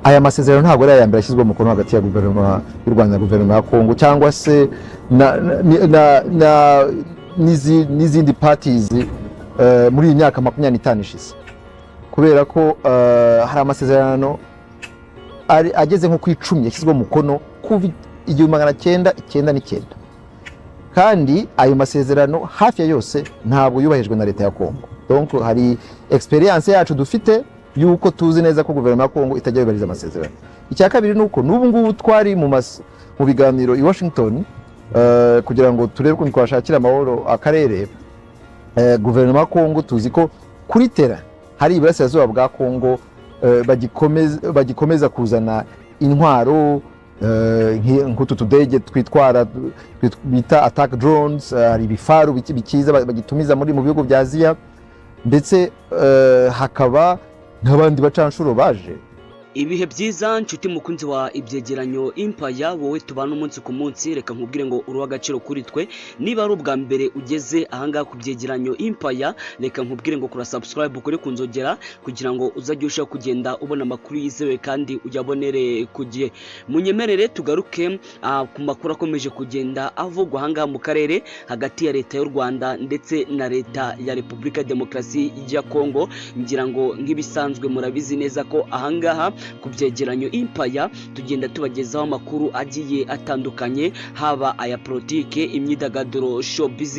aya masezerano ntabwo ari aya mbere ashyizwe mu mukono hagati ya guverinoma y'u Rwanda na guverinoma ya Kongo cyangwa se n'izindi parties muri iyi myaka 25 ishize, kubera ko hari amasezerano ageze nko ku 10 yashyizwe mu mukono kuva 1999, kandi ayo masezerano hafi ya yose ntabwo yubahijwe na leta ya Kongo. Donc hari experience yacu dufite yuko tuzi neza ko guverinoma ya Kongo itajya yubahiriza amasezerano. Icya kabiri nuko n'ubu ngubu twari mu biganiro i Washington kugira ngo turebe ko twashakira amahoro akarere. Guverinoma ya Kongo tuzi ko kuri tera hari iburasirazuba bwa Kongo bagikomeza kuzana intwaro nk'utu tudege twitwara bita attack drones, hari ibifaru bikiza bagitumiza mu bihugu bya Aziya, ndetse hakaba n'abandi bacanshuro baje. Ibihe byiza nshuti mukunzi wa ibyegeranyo Empire, wowe tubana umunsi ku munsi, reka nkubwire ngo uri w'agaciro kuri twe. Niba ari ubwa mbere ugeze ahangaha ku byegeranyo Empire, reka nkubwire ngo kura subscribe ukore kunzogera kugira ngo uzajye ushaka kugenda ubona amakuru yizewe kandi ujyabonere ku gihe. Munyemerere tugaruke ku makuru akomeje kugenda avugwa ahangaha mu karere hagati ya leta y'u Rwanda ndetse na leta ya Repubulika Demokarasi ya Kongo. Ngira ngo nk'ibisanzwe murabizi neza ko ahangaha ku byegeranyo Empire tugenda tubagezaho amakuru agiye atandukanye, haba aya politike, imyidagaduro, showbiz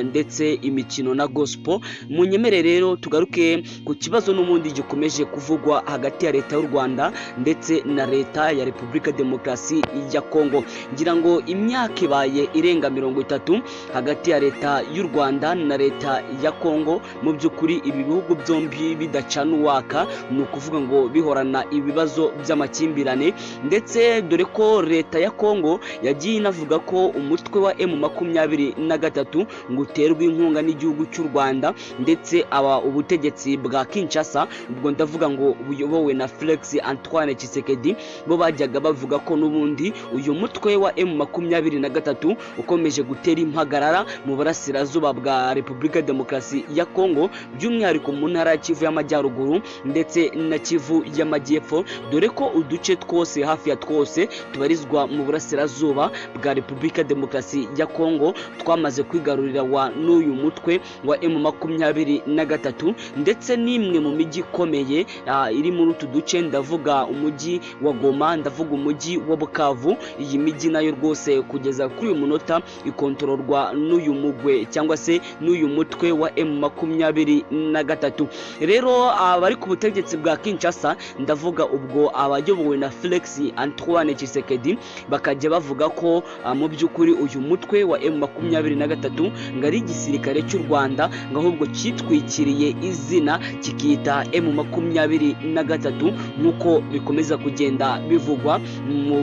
ndetse imikino na gospel. Munyemere rero tugaruke ku kibazo n'umundi gikomeje kuvugwa hagati ya leta y'u Rwanda ndetse na leta ya Repubulika Demokarasi ya Kongo. Ngira ngo imyaka ibaye irenga 30 hagati ya leta y'u Rwanda na leta ya Kongo. Mu by'ukuri ibi bihugu byombi bidacana uwaka, ni ukuvuga ngo bihorana ibibazo by'amakimbirane, ndetse dore ko leta ya Kongo yagiye inavuga ko umutwe wa M23 ngo uterwa inkunga n'igihugu cy'u Rwanda, ndetse ubutegetsi bwa Kinshasa, ubwo ndavuga ngo buyobowe na Felix Antoine Tshisekedi, bo bajyaga bavuga ko n'ubundi uyu mutwe wa M23 ukomeje gutera impagarara mu burasirazuba bwa Repubulika Demokarasi ya Kongo, by'umwihariko mu ntara ya Kivu y'Amajyaruguru ndetse na Kivu y'Amajyepfo, dore ko uduce twose hafi ya twose tubarizwa mu burasirazuba bwa Repubulika Demokarasi ya Kongo twamaze kwigarurira n'uyu mutwe wa M23, ndetse n'imwe mu mijyi ikomeye iri muri utu duce, ndavuga umujyi wa Goma, ndavuga umujyi wa Bukavu. Iyi mijyi nayo rwose kugeza kuri uyu munota ikontororwa n'uyu mugwe cyangwa se n'uyu mutwe wa M23. Rero abari ku butegetsi bwa Kinshasa, ndavuga ubwo abayobowe na Felix Antoine Tshisekedi, bakajya bavuga ko mu by'ukuri uyu mutwe wa M23 ngari igisirikare cy'u Rwanda, ngahubwo cyitwikiriye izina kikita M23 nuko bikomeza kugenda bivugwa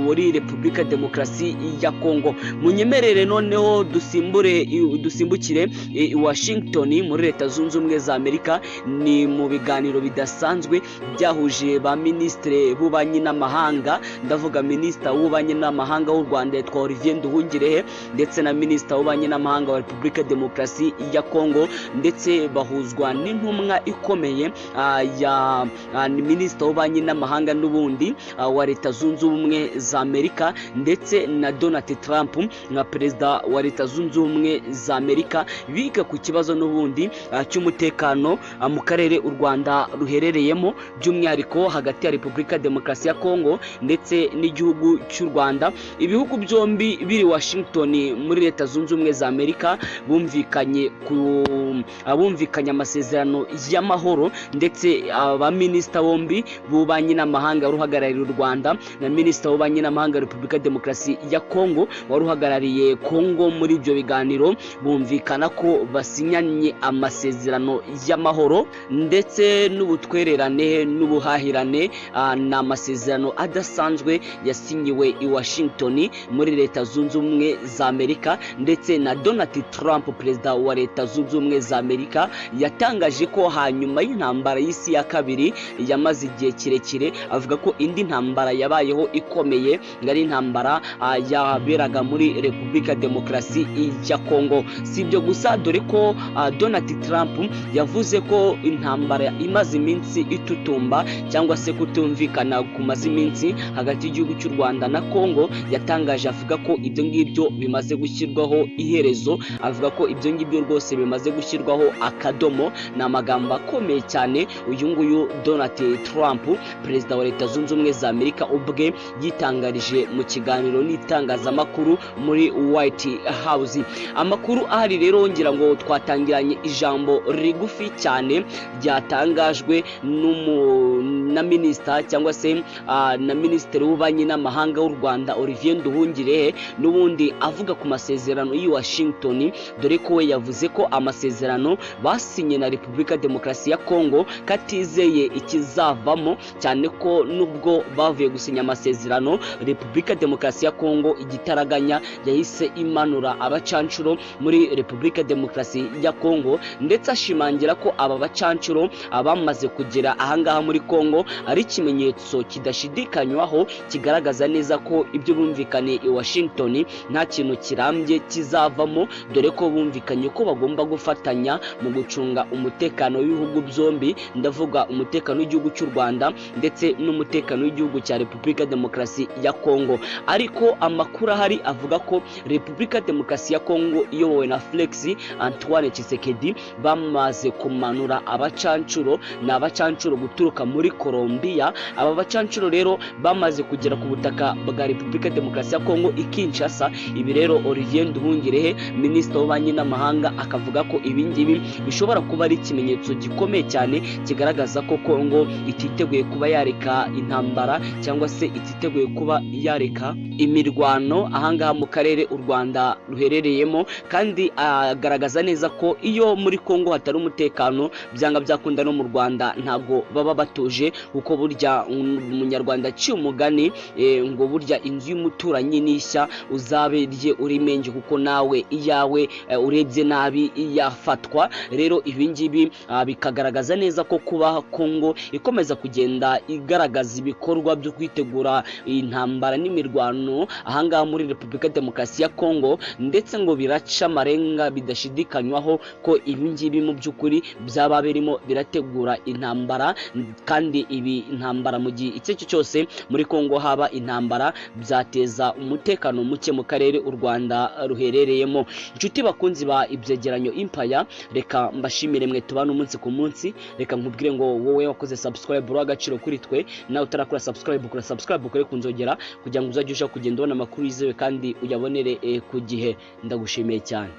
muri Repubulika Demokarasi ya Kongo. Munyemerere noneho dusimbukire i Washington muri Leta Zunze Ubumwe za Amerika. Ni mu biganiro bidasanzwe byahuje ba ministre b'ububanyi n'amahanga, ndavuga minister w'ububanyi n'amahanga w'u Rwanda yitwa Olivier Nduhungirehe, ndetse na minister w'ububanyi n'amahanga wa Repubulika Demokarasi ya Kongo, ndetse bahuzwa n'intumwa ikomeye ya minister w'ububanyi n'amahanga n'ubundi wa Leta Zunze Ubumwe za Amerika, ndetse na Donald Trump nka perezida wa Leta Zunze Ubumwe za Amerika, biga ku kibazo n'ubundi cy'umutekano mu karere u Rwanda ruherereyemo, by'umwihariko hagati ya Repubulika Demokarasi ya Kongo ndetse n'igihugu cy'u Rwanda. Ibihugu byombi biri Washington muri Leta Zunze Ubumwe za Amerika bumvikanye amasezerano y'amahoro, ndetse abaminisita bombi b'ububanyi n'amahanga ruhagarariye u Rwanda na minisita w'ububanyi n'amahanga Repubulika Demokarasi ya Kongo waruhagarariye Kongo muri ibyo biganiro bumvikana ko basinyanye amasezerano y'amahoro ndetse n'ubutwererane n'ubuhahirane. Ni amasezerano adasanzwe yasinyiwe i Washington muri Leta Zunze Ubumwe za Amerika, ndetse na Donald Trump perezida wa Leta Zunze Ubumwe za Amerika yatangaje ko hanyuma y'intambara y'isi ya kabiri yamaze igihe kirekire, avuga ko indi ntambara yabayeho ikomeye ngari intambara yaberaga muri Repubulika Demokarasi ya Kongo. Si ibyo gusa, dore ko Donald Trump yavuze ko intambara imaze iminsi itutumba cyangwa se kutumvikana kumaze iminsi hagati y'igihugu cy'u Rwanda na Kongo, yatangaje avuga ko ibyo ngibyo bimaze gushyirwaho iherezo, avuga ko ibyo ngibyo rwose bimaze gushyirwaho akadomo. Ni amagambo akomeye cyane uyu nguyu Donald Trump, perezida wa Leta Zunze Ubumwe za Amerika, ubwe yitangarije mu kiganiro n'itangazamakuru muri White House. Amakuru ahari rero ngira ngo twatangiranye ijambo rigufi cyane ryatangajwe na minisita cyangwa se na minisitiri w'ububanyi n'amahanga w'u Rwanda Olivier Nduhungirehe, n'ubundi avuga ku masezerano y'i Washington, dore ko we yavuze ko amasezerano basinye na Repubulika Demokarasi ya Kongo katizeye ikizavamo, cyane ko nubwo bavuye gusinya amasezerano Repubulika Demokarasi ya Kongo igitaraganya yahise imanura abacancuro muri Repubulika Demokarasi ya Kongo, ndetse ashimangira ko aba bacancuro abamaze kugera ahangaha muri Kongo ari ikimenyetso kidashidikanywaho kigaragaza neza ko ibyo bumvikanye i Washington nta kintu kirambye kizavamo, dore ko bumvikanye ko bagomba gufatanya mu gucunga umutekano w'ibihugu byombi, ndavuga umutekano w'igihugu cy'u Rwanda ndetse n'umutekano w'igihugu cya Repubulika Demokarasi ya Kongo. Ariko amakuru ahari avuga ko Repubulika Demokarasi ya Kongo iyobowe na Felix Antoine Tshisekedi bamaze kumanura abacancuro, ni abacancuro guturuka muri Colombia. Aba bacancuro rero bamaze kugera ku butaka bwa Repubulika Demokarasi ya Kongo i Kinshasa. Ibi rero Olivier Nduhungirehe, minisitiri w'ububanyi n'amahanga, akavuga ko ibi ngibi bishobora kuba ari ikimenyetso gikomeye cyane kigaragaza ko Kongo ititeguye kuba yareka intambara cyangwa se ititeguye kuba yareka imirwano ahangaha mu karere u Rwanda ruherereyemo, kandi agaragaza neza ko iyo muri Kongo hatari umutekano byanga byakunda no mu Rwanda ntago baba batuje, kuko burya umunyarwanda aciye umugani ngo burya inzu y'umuturanyi n'ishya uzabirye urimenge, kuko nawe iyawe urebye nabi yafatwa. Rero ibi ngibi bikagaragaza neza ko kuba Kongo ikomeza kugenda igaragaza ibikorwa byo kwitegura intambara n'imirwano ahangaha muri Repubulika Demokarasi ya Kongo, ndetse ngo biraca amarenga bidashidikanywaho ko ibi ngibi mu by'ukuri byaba birimo birategura intambara, kandi ibi intambara mu gihe icyo cyose muri Kongo haba intambara byateza umutekano muke mu karere u Rwanda ruherereyemo. Inshuti bakunzi ba Ibyegeranyo Empire, reka mbashimire mwe tubana umunsi ku munsi. Reka nkubwire ngo wowe wakoze subscribe uri agaciro kuri twe, nawe utarakora subscribe ukora subscribe ukore kunzogera kugira ngo uzajye usha kugenda ubona amakuru yizewe kandi uyabonere ku gihe. Ndagushimiye cyane.